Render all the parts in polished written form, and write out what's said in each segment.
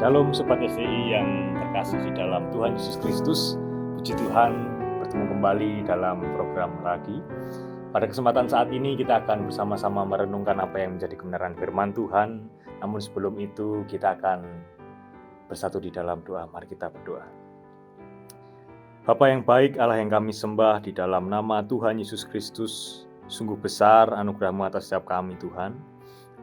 Shalom Sobat SCI yang terkasih di dalam Tuhan Yesus Kristus. Puji Tuhan, bertemu kembali dalam program lagi. Pada kesempatan saat ini kita akan bersama-sama merenungkan apa yang menjadi kebenaran firman Tuhan. Namun sebelum itu kita akan bersatu di dalam doa. Mari kita berdoa. Bapa yang baik, Allah yang kami sembah, di dalam nama Tuhan Yesus Kristus, sungguh besar anugerah-Mu atas setiap kami Tuhan.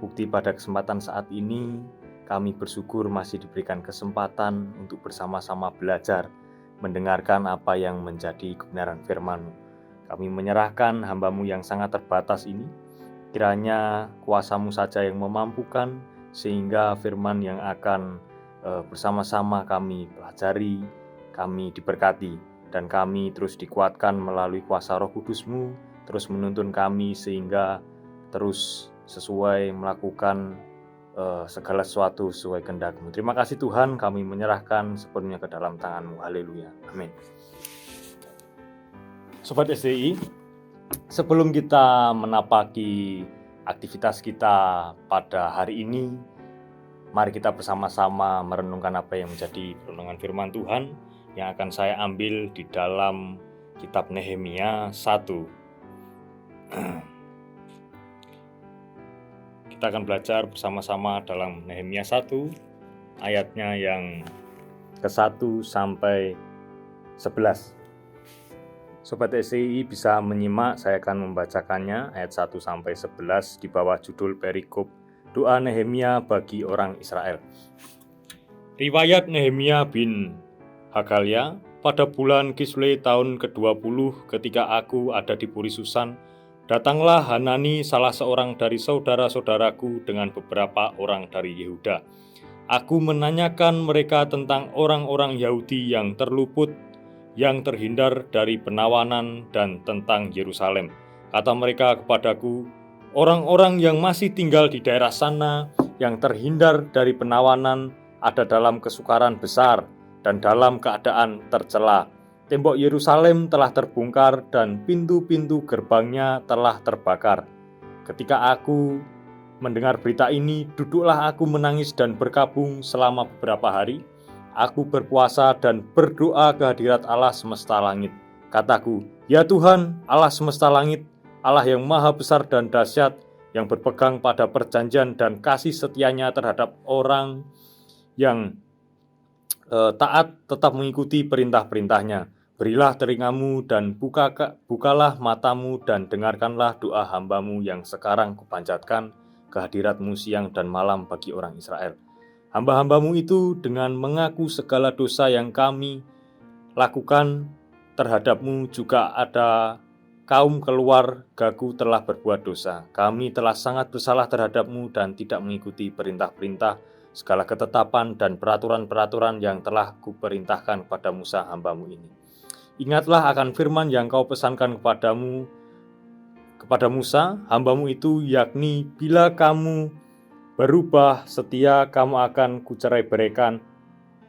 Bukti pada kesempatan saat ini, kami bersyukur masih diberikan kesempatan untuk bersama-sama belajar, mendengarkan apa yang menjadi kebenaran firman-Mu. Kami menyerahkan hamba-Mu yang sangat terbatas ini, kiranya kuasa-Mu saja yang memampukan, sehingga firman yang akan bersama-sama kami pelajari, kami diberkati, dan kami terus dikuatkan melalui kuasa Roh Kudus-Mu, terus menuntun kami sehingga terus sesuai melakukan segala sesuatu sesuai kehendak-Mu. Terima kasih Tuhan, kami menyerahkan sepenuhnya ke dalam tangan-Mu. Haleluya. Amin. Sobat SCI, sebelum kita menapaki aktivitas kita pada hari ini, mari kita bersama-sama merenungkan apa yang menjadi renungan firman Tuhan yang akan saya ambil di dalam kitab Nehemia 1. Kita akan belajar bersama-sama dalam Nehemia 1, ayatnya yang ke-1 sampai 11. Sobat SCI bisa menyimak, saya akan membacakannya ayat 1 sampai 11 di bawah judul perikop Doa Nehemia bagi orang Israel. Riwayat Nehemia bin Hagalia, pada bulan Kislev tahun ke-20 ketika aku ada di Puri Susan, datanglah Hanani, salah seorang dari saudara-saudaraku, dengan beberapa orang dari Yehuda. Aku menanyakan mereka tentang orang-orang Yahudi yang terluput, yang terhindar dari penawanan, dan tentang Yerusalem. Kata mereka kepadaku, orang-orang yang masih tinggal di daerah sana, yang terhindar dari penawanan, ada dalam kesukaran besar dan dalam keadaan tercela. Tembok Yerusalem telah terbongkar dan pintu-pintu gerbangnya telah terbakar. Ketika aku mendengar berita ini, duduklah aku menangis dan berkabung selama beberapa hari. Aku berpuasa dan berdoa ke hadirat Allah semesta langit. Kataku, ya Tuhan, Allah semesta langit, Allah yang maha besar dan dahsyat, yang berpegang pada perjanjian dan kasih setianya terhadap orang yang taat tetap mengikuti perintah-perintahnya. Berilah telingamu dan bukalah matamu dan dengarkanlah doa hamba-Mu yang sekarang kupanjatkan ke hadirat-Mu siang dan malam bagi orang Israel. Hamba-hamba-Mu itu dengan mengaku segala dosa yang kami lakukan terhadap-Mu, juga ada kaum keluargaku telah berbuat dosa. Kami telah sangat bersalah terhadap-Mu dan tidak mengikuti perintah-perintah, segala ketetapan dan peraturan-peraturan yang telah kuperintahkan kepada Musa hamba-Mu ini. Ingatlah akan firman yang Kau pesankan kepada Musa, hamba-Mu itu, yakni bila kamu berubah setia, kamu akan kucerai-beraikan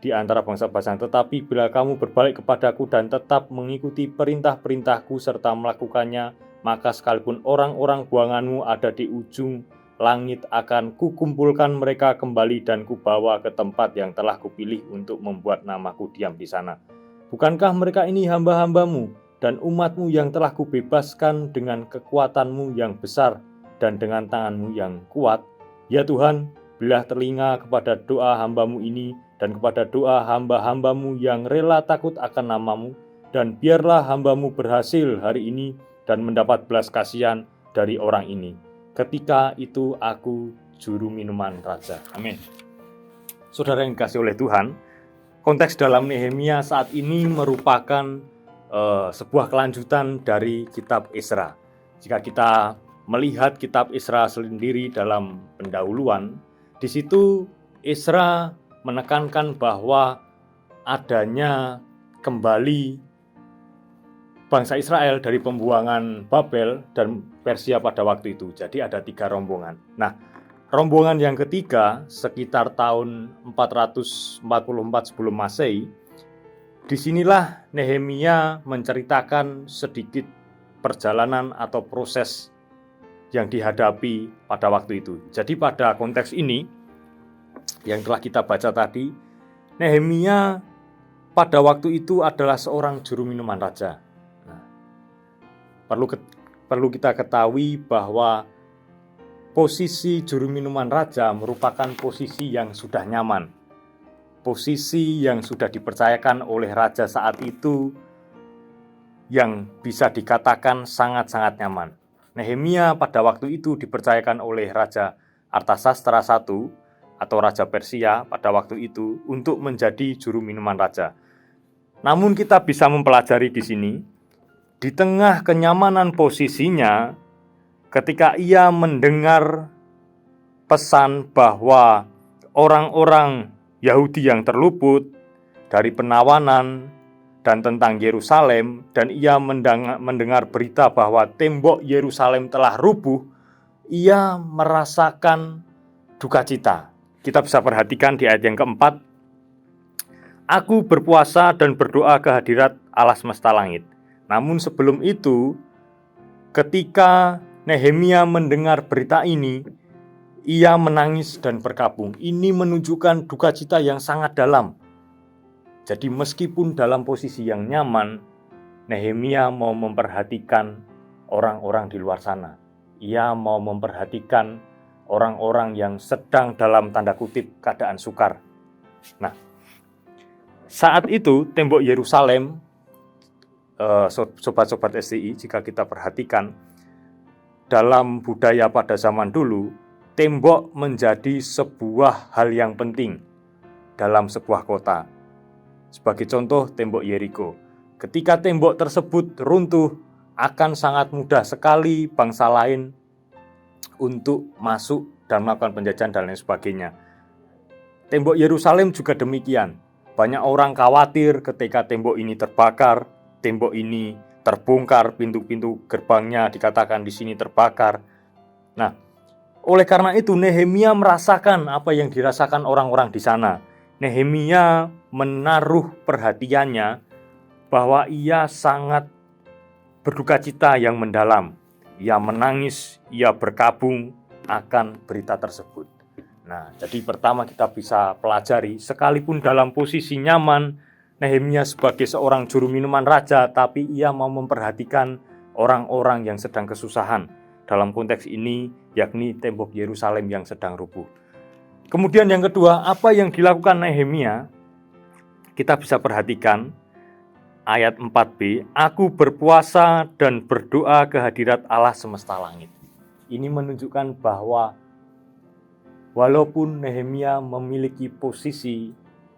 di antara bangsa-bangsa. Tetapi bila kamu berbalik kepadaku dan tetap mengikuti perintah-perintahku serta melakukannya, maka sekalipun orang-orang buanganmu ada di ujung langit, akan kukumpulkan mereka kembali dan kubawa ke tempat yang telah kupilih untuk membuat namaku diam di sana. Bukankah mereka ini hamba-hamba-Mu dan umat-Mu yang telah kubebaskan dengan kekuatan-Mu yang besar dan dengan tangan-Mu yang kuat? Ya Tuhan, berilah telinga kepada doa hamba-Mu ini dan kepada doa hamba-hamba-Mu yang rela takut akan nama-Mu, dan biarlah hamba-Mu berhasil hari ini dan mendapat belas kasihan dari orang ini. Ketika itu aku juru minuman raja. Amin. Saudara yang dikasihi oleh Tuhan, konteks dalam Nehemia saat ini merupakan sebuah kelanjutan dari kitab Ezra. Jika kita melihat kitab Ezra sendiri dalam pendahuluan, di situ Ezra menekankan bahwa adanya kembali bangsa Israel dari pembuangan Babel dan Persia pada waktu itu. Jadi ada 3 rombongan. Nah, rombongan yang ketiga sekitar tahun 444 sebelum Masehi, disinilah Nehemia menceritakan sedikit perjalanan atau proses yang dihadapi pada waktu itu. Jadi pada konteks ini, yang telah kita baca tadi, Nehemia pada waktu itu adalah seorang juru minuman raja. Nah, perlu kita ketahui bahwa posisi juru minuman raja merupakan posisi yang sudah nyaman, posisi yang sudah dipercayakan oleh raja saat itu, yang bisa dikatakan sangat-sangat nyaman. Nehemia pada waktu itu dipercayakan oleh Raja Artasastra I atau Raja Persia pada waktu itu untuk menjadi juru minuman raja. Namun kita bisa mempelajari di sini, di tengah kenyamanan posisinya, ketika ia mendengar pesan bahwa orang-orang Yahudi yang terluput dari penawanan dan tentang Yerusalem, dan ia mendengar berita bahwa tembok Yerusalem telah rubuh, ia merasakan duka cita. Kita bisa perhatikan di ayat yang keempat, "Aku berpuasa dan berdoa ke hadirat Allah semesta langit." Namun sebelum itu, ketika Nehemia mendengar berita ini, ia menangis dan berkabung. Ini menunjukkan duka cita yang sangat dalam. Jadi meskipun dalam posisi yang nyaman, Nehemia mau memperhatikan orang-orang di luar sana. Ia mau memperhatikan orang-orang yang sedang dalam tanda kutip keadaan sukar. Nah, saat itu tembok Yerusalem, sobat-sobat STI, jika kita perhatikan, dalam budaya pada zaman dulu, tembok menjadi sebuah hal yang penting dalam sebuah kota. Sebagai contoh, tembok Yeriko. Ketika tembok tersebut runtuh, akan sangat mudah sekali bangsa lain untuk masuk dan melakukan penjajahan dan lain sebagainya. Tembok Yerusalem juga demikian. Banyak orang khawatir ketika tembok ini terbakar, tembok ini terbongkar, pintu-pintu gerbangnya dikatakan di sini terbakar. Nah, oleh karena itu Nehemia merasakan apa yang dirasakan orang-orang di sana. Nehemia menaruh perhatiannya bahwa ia sangat berduka cita yang mendalam. Ia menangis, ia berkabung akan berita tersebut. Nah, jadi pertama kita bisa pelajari, sekalipun dalam posisi nyaman, Nehemia sebagai seorang juru minuman raja, tapi ia mau memperhatikan orang-orang yang sedang kesusahan. Dalam konteks ini, yakni tembok Yerusalem yang sedang rubuh. Kemudian yang kedua, apa yang dilakukan Nehemia? Kita bisa perhatikan ayat 4b, "Aku berpuasa dan berdoa ke hadirat Allah semesta langit." Ini menunjukkan bahwa walaupun Nehemia memiliki posisi,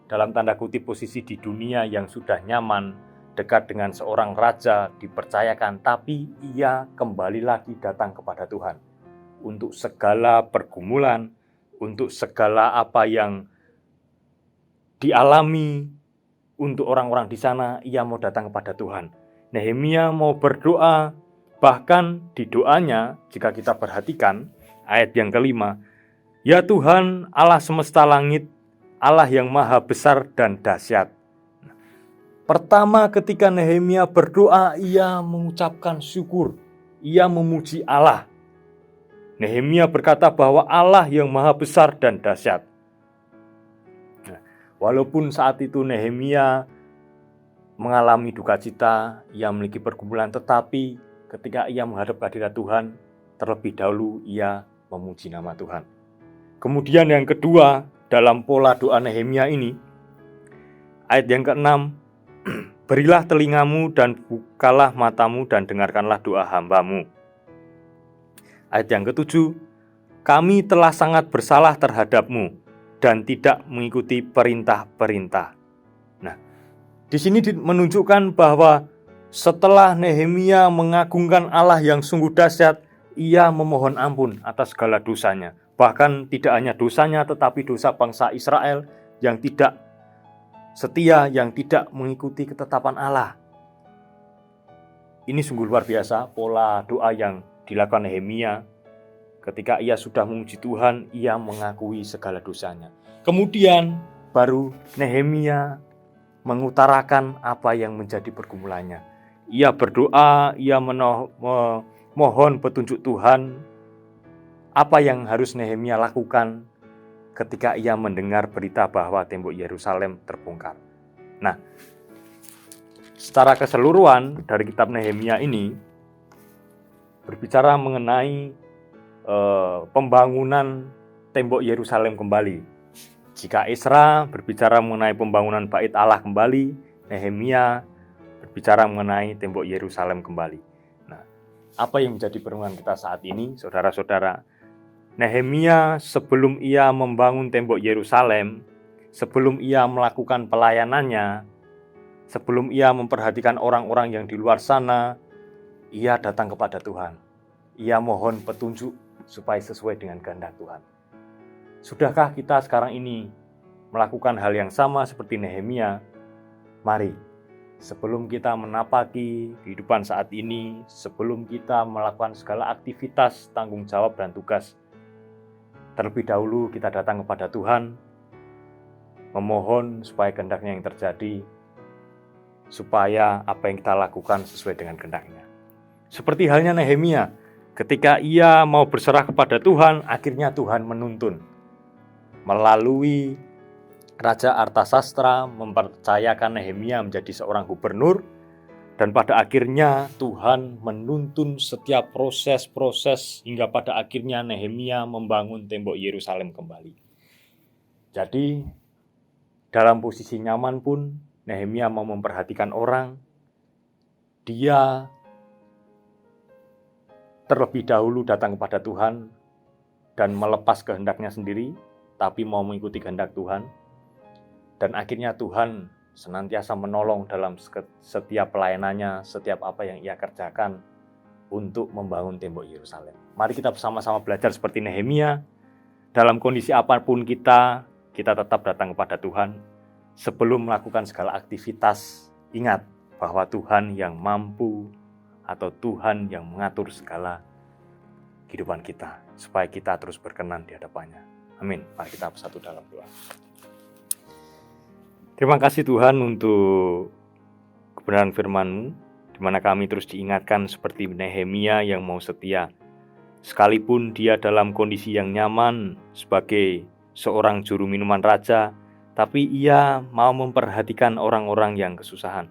dalam tanda kutip posisi di dunia yang sudah nyaman, dekat dengan seorang raja, dipercayakan, tapi ia kembali lagi datang kepada Tuhan. Untuk segala pergumulan, untuk segala apa yang dialami untuk orang-orang di sana, ia mau datang kepada Tuhan. Nehemia mau berdoa, bahkan di doanya, jika kita perhatikan, ayat yang kelima, "Ya Tuhan, Allah semesta langit, Allah yang maha besar dan dahsyat." Pertama ketika Nehemia berdoa, ia mengucapkan syukur, ia memuji Allah. Nehemia berkata bahwa Allah yang maha besar dan dahsyat. Nah, walaupun saat itu Nehemia mengalami duka cita, ia memiliki pergumulan, tetapi ketika ia menghadap kehadirat Tuhan, terlebih dahulu ia memuji nama Tuhan. Kemudian yang kedua, dalam pola doa Nehemia ini, ayat yang ke-6, "Berilah telingamu dan bukalah matamu dan dengarkanlah doa hamba-Mu." Ayat yang ke-7, "Kami telah sangat bersalah terhadap-Mu dan tidak mengikuti perintah-perintah." Nah, di sini menunjukkan bahwa setelah Nehemia mengagungkan Allah yang sungguh dahsyat, ia memohon ampun atas segala dosanya. Bahkan tidak hanya dosanya, tetapi dosa bangsa Israel yang tidak setia, yang tidak mengikuti ketetapan Allah. Ini sungguh luar biasa pola doa yang dilakukan Nehemia. Ketika ia sudah memuji Tuhan, ia mengakui segala dosanya. Kemudian baru Nehemia mengutarakan apa yang menjadi pergumulannya. Ia berdoa, ia memohon petunjuk Tuhan, apa yang harus Nehemia lakukan ketika ia mendengar berita bahwa tembok Yerusalem terbongkar. Nah, secara keseluruhan dari kitab Nehemia ini berbicara mengenai pembangunan tembok Yerusalem kembali. Jika Esra berbicara mengenai pembangunan bait Allah kembali, Nehemia berbicara mengenai tembok Yerusalem kembali. Nah, apa yang menjadi perenungan kita saat ini, saudara-saudara? Nehemia sebelum ia membangun tembok Yerusalem, sebelum ia melakukan pelayanannya, sebelum ia memperhatikan orang-orang yang di luar sana, ia datang kepada Tuhan. Ia mohon petunjuk supaya sesuai dengan kehendak Tuhan. Sudahkah kita sekarang ini melakukan hal yang sama seperti Nehemia? Mari, sebelum kita menapaki kehidupan saat ini, sebelum kita melakukan segala aktivitas, tanggung jawab dan tugas, terlebih dahulu kita datang kepada Tuhan, memohon supaya kehendak-Nya yang terjadi, supaya apa yang kita lakukan sesuai dengan kehendak-Nya. Seperti halnya Nehemia, ketika ia mau berserah kepada Tuhan, akhirnya Tuhan menuntun. Melalui Raja Artasastra mempercayakan Nehemia menjadi seorang gubernur, dan pada akhirnya Tuhan menuntun setiap proses-proses hingga pada akhirnya Nehemia membangun tembok Yerusalem kembali. Jadi dalam posisi nyaman pun Nehemia mau memperhatikan orang. Dia terlebih dahulu datang kepada Tuhan dan melepas kehendak-Nya sendiri, tapi mau mengikuti kehendak Tuhan. Dan akhirnya Tuhan senantiasa menolong dalam setiap pelayanannya, setiap apa yang ia kerjakan untuk membangun tembok Yerusalem. Mari kita bersama-sama belajar seperti Nehemia. Dalam kondisi apapun kita tetap datang kepada Tuhan. Sebelum melakukan segala aktivitas, ingat bahwa Tuhan yang mampu atau Tuhan yang mengatur segala kehidupan kita, supaya kita terus berkenan di hadapannya. Amin. Mari kita bersatu dalam doa. Terima kasih Tuhan untuk kebenaran firman-Mu, di mana kami terus diingatkan seperti Nehemia yang mau setia. Sekalipun dia dalam kondisi yang nyaman sebagai seorang juru minuman raja, tapi ia mau memperhatikan orang-orang yang kesusahan.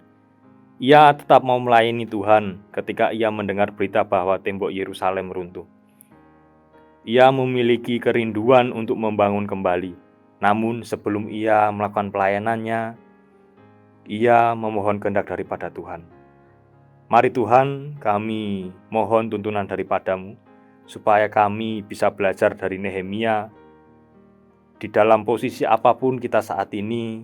Ia tetap mau melayani Tuhan ketika ia mendengar berita bahwa tembok Yerusalem runtuh. Ia memiliki kerinduan untuk membangun kembali. Namun sebelum ia melakukan pelayanannya, ia memohon kehendak daripada Tuhan. Mari Tuhan, kami mohon tuntunan daripada-Mu, supaya kami bisa belajar dari Nehemia. Di dalam posisi apapun kita saat ini,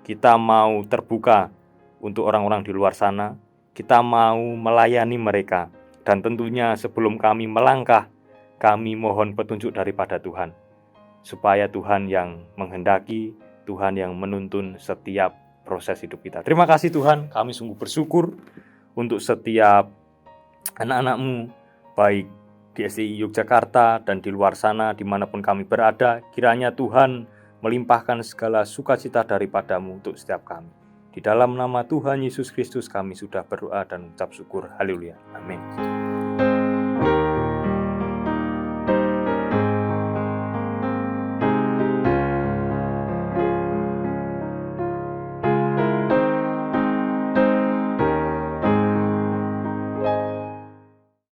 kita mau terbuka untuk orang-orang di luar sana. Kita mau melayani mereka. Dan tentunya sebelum kami melangkah, kami mohon petunjuk daripada Tuhan, supaya Tuhan yang menghendaki, Tuhan yang menuntun setiap proses hidup kita. Terima kasih Tuhan, kami sungguh bersyukur untuk setiap anak-anak-Mu, baik di STI Yogyakarta dan di luar sana, dimanapun kami berada. Kiranya Tuhan melimpahkan segala sukacita daripada-Mu untuk setiap kami. Di dalam nama Tuhan Yesus Kristus kami sudah berdoa dan ucap syukur. Haleluya. Amin.